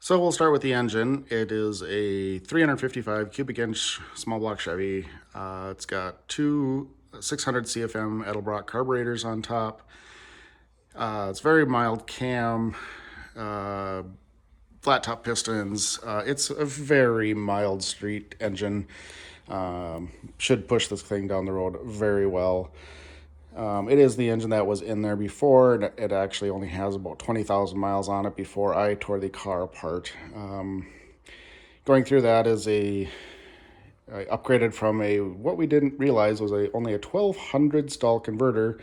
So we'll start with the engine. It is a 355 cubic inch small block Chevy. It's got two 600 CFM Edelbrock carburetors on top. It's very mild cam, uh, flat top pistons. It's a very mild street engine. Should push this thing down the road very well. It is the engine that was in there before, and it actually only has about 20,000 miles on it before I tore the car apart. Going through that is I upgraded from what we didn't realize was only a 1200 stall converter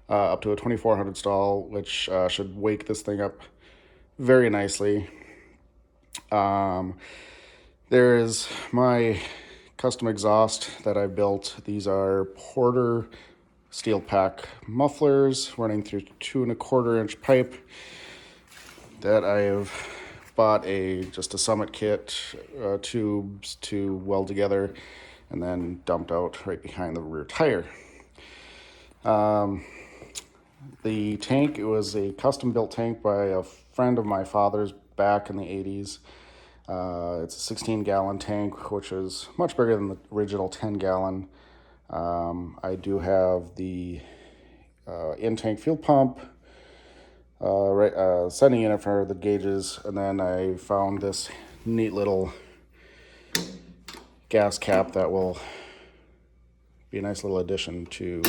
up to a 2400 stall, which should wake this thing up very nicely. There is my custom exhaust that I built. These are Porter steel pack mufflers running through 2¼ inch pipe that I have bought just a Summit kit, tubes to weld together, and then dumped out right behind the rear tire. The tank, it was a custom built tank by a friend of my father's back in the 80s. It's a 16-gallon tank, which is much bigger than the original 10-gallon. I do have the in-tank fuel pump, sending unit for the gauges, and then I found this neat little gas cap that will be a nice little addition to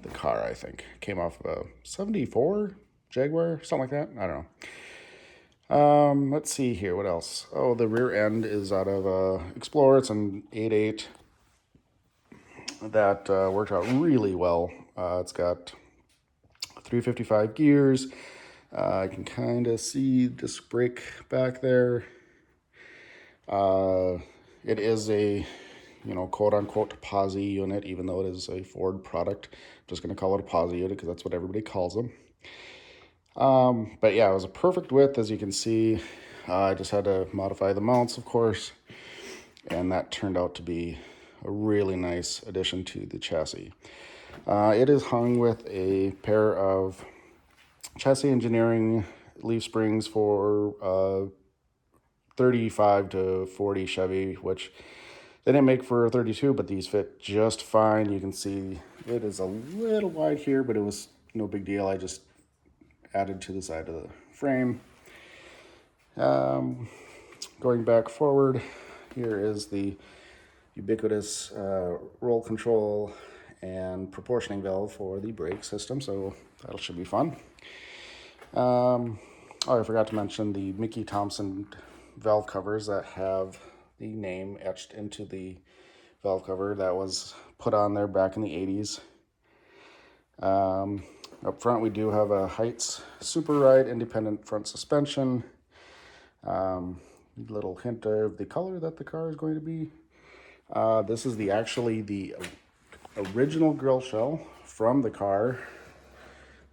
the car. I think came off of a 74 Jaguar, something like that. I don't know. Let's see here, what else? Oh, the rear end is out of Explorer. It's an 8.8 that worked out really well. It's got 355 gears. I can kind of see disc brake back there. It is a, quote unquote posi unit, even though it is a Ford product. I'm just going to call it a posi unit because that's what everybody calls them. But yeah, it was a perfect width, as you can see. I just had to modify the mounts, of course, and that turned out to be a really nice addition to the chassis. It is hung with a pair of chassis engineering leaf springs for 35 to 40 Chevy, which they didn't make for 32, but these fit just fine. You can see it is a little wide here, but it was no big deal. I just added to the side of the frame. Going back forward, here is the ubiquitous roll control and proportioning valve for the brake system, so that should be fun. Oh, I forgot to mention the Mickey Thompson valve covers that have the name etched into the valve cover that was put on there back in the 80s. Up front, we do have a Heights Super Ride independent front suspension. Little hint of the color that the car is going to be. This is actually the original grill shell from the car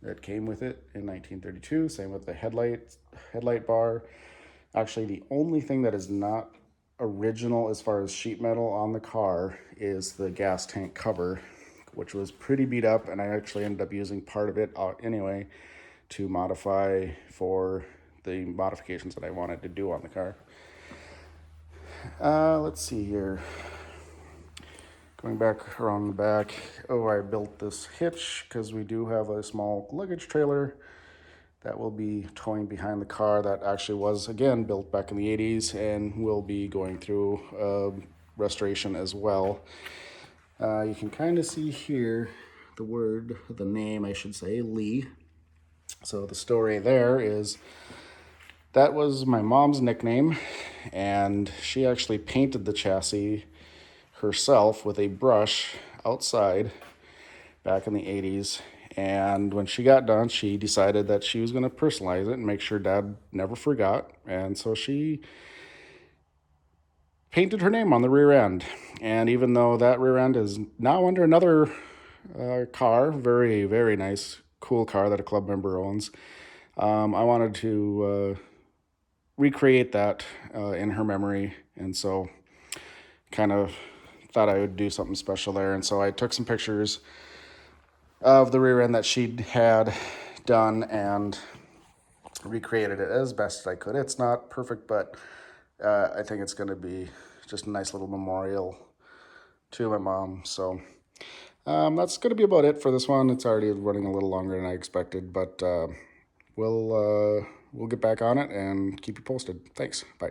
that came with it in 1932. Same with the headlight bar. Actually, the only thing that is not original as far as sheet metal on the car is the gas tank cover, which was pretty beat up, and I actually ended up using part of it anyway to modify for the modifications that I wanted to do on the car. Let's see here. Going back around the back, I built this hitch because we do have a small luggage trailer that will be towing behind the car that actually was, again, built back in the 80s and will be going through restoration as well. You can kind of see here the name, I should say, Lee. So the story there is that was my mom's nickname, and she actually painted the chassis herself with a brush outside back in the 80s. And when she got done, she decided that she was going to personalize it and make sure Dad never forgot. And so she painted her name on the rear end. And even though that rear end is now under another car, very, very nice, cool car that a club member owns, I wanted to recreate that in her memory. And so kind of thought I would do something special there. And so I took some pictures of the rear end that she'd had done and recreated it as best I could. It's not perfect, but I think it's going to be just a nice little memorial to my mom. So that's going to be about it for this one. It's already running a little longer than I expected, but we'll get back on it and keep you posted. Thanks. Bye.